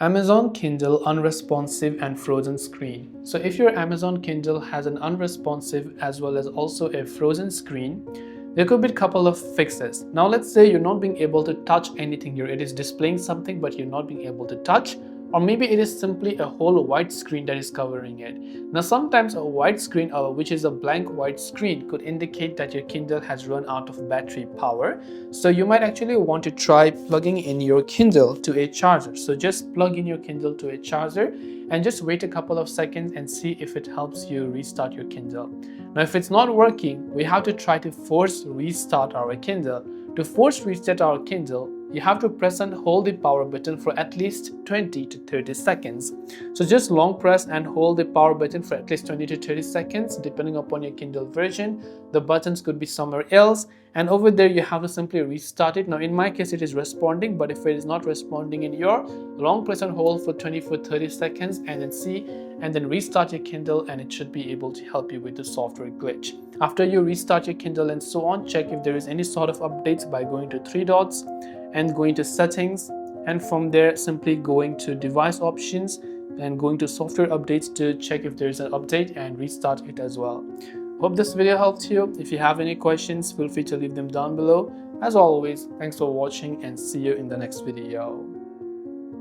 Amazon Kindle Unresponsive and Frozen Screen. So if your Amazon Kindle has an unresponsive as well as also a frozen screen, there could be a couple of fixes. Now let's say you're not being able to touch anything here. It is displaying something but you're not being able to touch, or maybe it is simply a whole white screen that is covering it. Now sometimes a white screen, which is a blank white screen, could indicate that your Kindle has run out of battery power. So you might actually want to try plugging in your Kindle to a charger. So just plug in your Kindle to a charger and just wait a couple of seconds and see if it helps you restart your Kindle. Now if it's not working, we have to try to force restart our Kindle. To force reset our Kindle, you have to press and hold the power button for at least 20 to 30 seconds. So just long press and hold the power button for at least 20 to 30 seconds depending upon your Kindle version. The buttons could be somewhere else, and over there you have to simply restart it. Now in my case it is responding, but if it is not responding in your, long press and hold for 20 to 30 seconds and then see, and then restart your Kindle, and it should be able to help you with the software glitch. After you restart your Kindle and so on, check if there is any sort of updates by going to three dots and going to settings, and from there simply going to device options and going to software updates to check if there is an update and restart it as well. Hope this video helped you. If you have any questions, feel free to leave them down below. As always, thanks for watching and see you in the next video.